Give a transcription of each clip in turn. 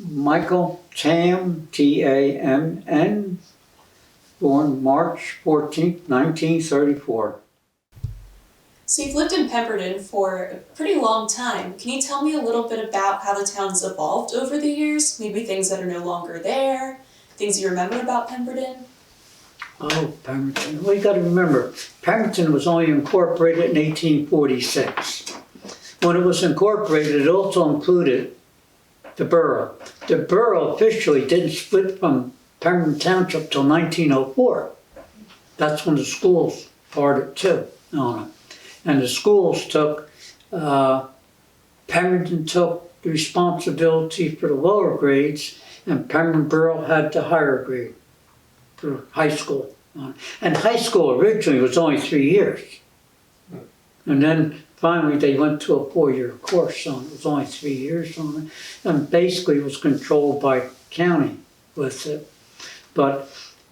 Michael Tamn, T-A-M-N, born March 14th, 1934. So you've lived in Pemberton for a pretty long time. Can you tell me a little bit about how the town's evolved over the years? Maybe things that are no longer there, things you remember about Pemberton? Oh, Pemberton. Well, you got to remember, Pemberton was only incorporated in 1846. When it was incorporated, it also included the borough. The borough officially didn't split from Pemberton Township till 1904. That's when the schools parted too on it. And the schools took, Pemberton took the responsibility for the lower grades, and Pemberton Borough had the higher grade for high school. And high school originally was only 3 years. And then finally they went to a 4-year course on it. It was only 3 years on it. And basically it was controlled by county with it.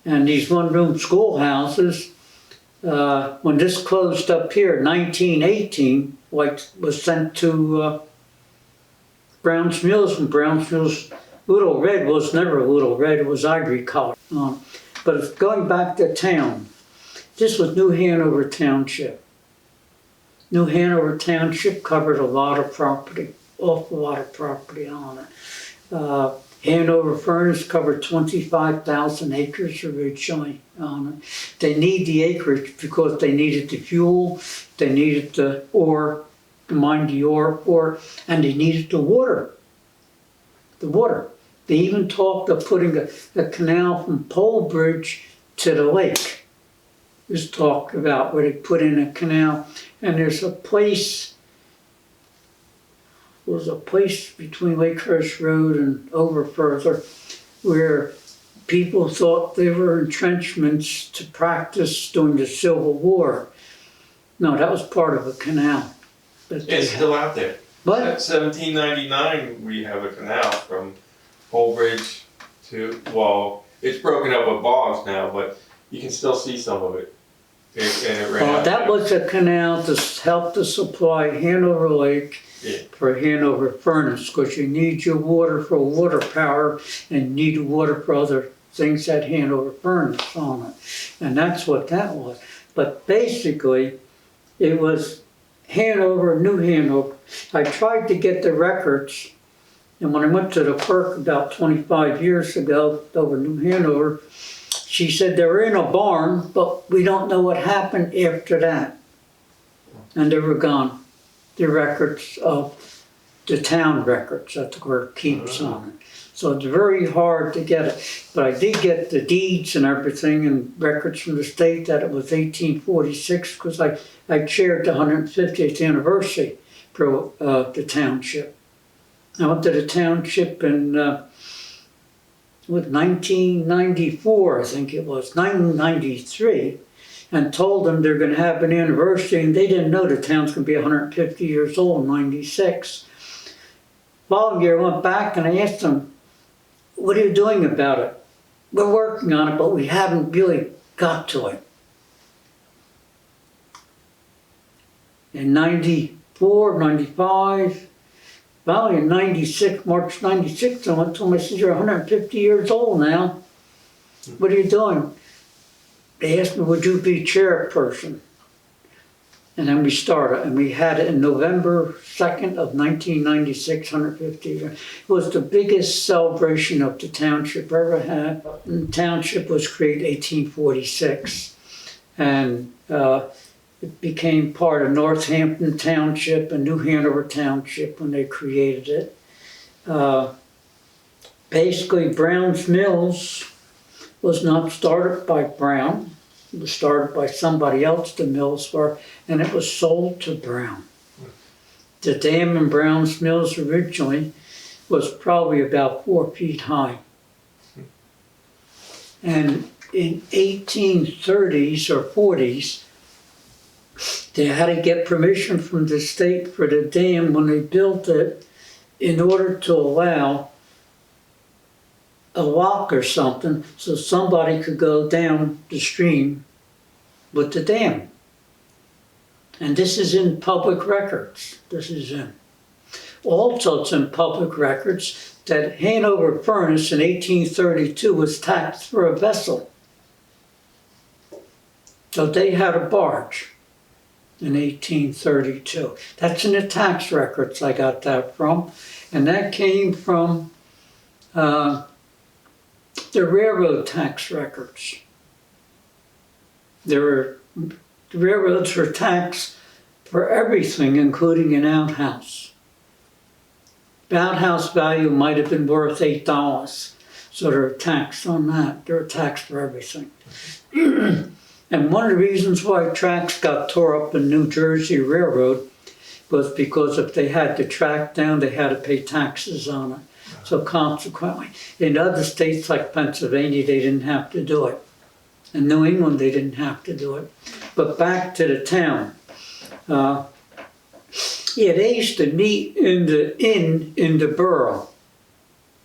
And these one-room schoolhouses, when this closed up here in 1918, was sent to Brown's Mills, and Brown's Mills Little Red was never Little Red, it was ivory color. But going back to town, this was New Hanover Township. New Hanover Township covered a lot of property, awful lot of property on it. Hanover Furnace covered 25,000 acres originally on it. They need the acreage because they needed the fuel, they needed the ore, to mine the ore for it, and they needed the water. The water. They even talked of putting a canal from Pole Bridge to the lake. It was talked about where they put in a canal, and there's a place. There was a place between Lakehurst Road and over further where people thought they were entrenchments to practice during the Civil War. No, that was part of a canal. It's still out there. But 1799, we have a canal from Pole Bridge to, well, it's broken up with bogs now, but you can still see some of it. And it ran out that there. was a canal to help to supply Hanover Lake for Hanover Furnace, because you need your water for water power and you need water for other things that Hanover Furnace on it. And that's what that was. But basically, it was Hanover, New Hanover. I tried to get the records, and when I went to the clerk about 25 years ago over New Hanover, she said they were in a barn, but we don't know what happened after that. And they were gone. The records of the town records that the clerk keeps on it. So it's very hard to get it. But I did get the deeds and everything and records from the state that it was 1846, because I chaired the 150th anniversary for the township. I went to the township in 1994, I think it was, 1993, and told them they're going to have an anniversary, and they didn't know the town's going to be 150 years old in 96. Following year, I went back and I asked them, what are you doing about it? We're working on it, but we haven't really got to it. In 94, 95, finally in 96, March 96, I went to them, I said, you're 150 years old now. What are you doing? They asked me, would you be chairperson? And then we started, and we had it in November 2nd of 1996, 150 years. It was the biggest celebration of the township ever had. The township was created in 1846, and it became part of Northampton Township and New Hanover Township when they created it. Basically, Brown's Mills was not started by Brown. It was started by somebody else, the mills were, and it was sold to Brown. The dam in Brown's Mills originally was probably about 4 feet high. And in 1830s or 40s, they had to get permission from the state for the dam when they built it in order to allow a lock or something so somebody could go down the stream with the dam. And this is in public records. This is in. Also, it's in public records that Hanover Furnace in 1832 was taxed for a vessel. So they had a barge in 1832. That's in the tax records I got that from. And that came from the railroad tax records. The railroads were taxed for everything, including an outhouse. The outhouse value might have been worth $8, so they're taxed on that. They're taxed for everything. And one of the reasons why tracks got tore up in New Jersey Railroad was because if they had the track down, they had to pay taxes on it. So consequently, in other states like Pennsylvania, they didn't have to do it. In New England, they didn't have to do it. But back to the town. Yeah, they used to meet in the inn in the borough.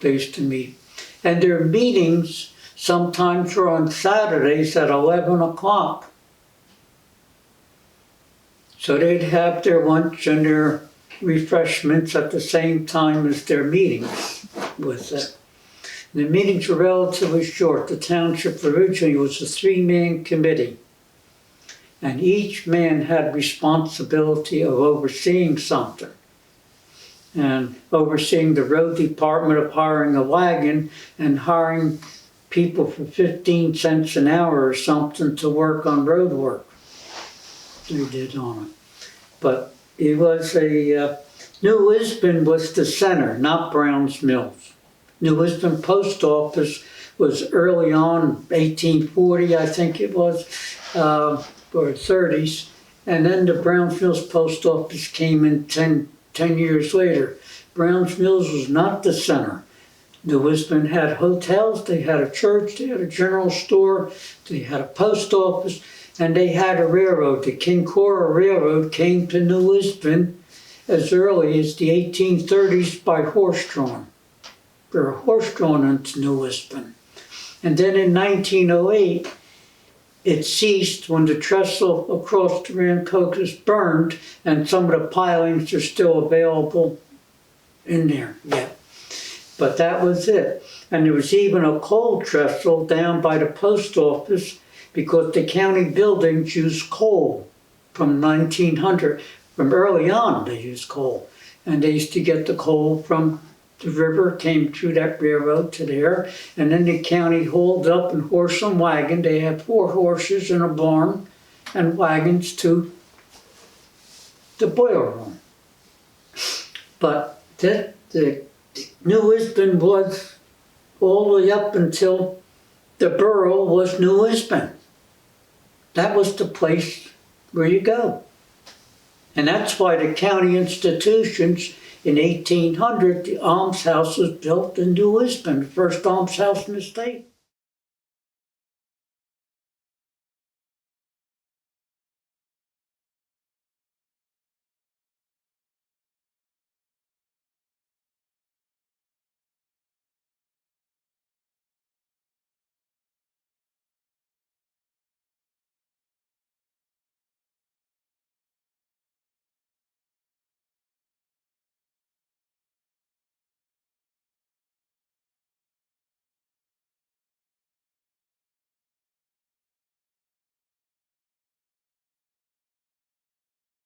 They used to meet. And their meetings sometimes were on Saturdays at 11 o'clock. So they'd have their lunch and their refreshments at the same time as their meetings with it. The meetings were relatively short. The township originally was a 3-man committee. And each man had responsibility of overseeing something. And overseeing the road department of hiring a wagon and hiring people for 15 cents an hour or something to work on road work. They did on it. But it was New Lisbon was the center, not Brown's Mills. New Lisbon Post Office was early on, 1840 I think it was, or 30s. And then the Brown's Mills Post Office came in 10 years later. Brown's Mills was not the center. New Lisbon had hotels, they had a church, they had a general store, they had a post office, and they had a railroad. The Kincora Railroad came to New Lisbon as early as the 1830s by horse-drawn. They were horse-drawn into New Lisbon. And then in 1908, it ceased when the trestle across the Rancocas burned, and some of the pilings are still available in there yet. But that was it. And there was even a coal trestle down by the post office because the county buildings used coal from 1900. From early on, they used coal. And they used to get the coal from the river, came through that railroad to there. And then the county hauled up and horse and wagon. They had 4 horses in a barn and wagons to the boiler room. But the New Lisbon was all the way up until the borough was New Lisbon. That was the place where you go. And that's why the county institutions in 1800, the almshouse was built in New Lisbon, the first almshouse in the state.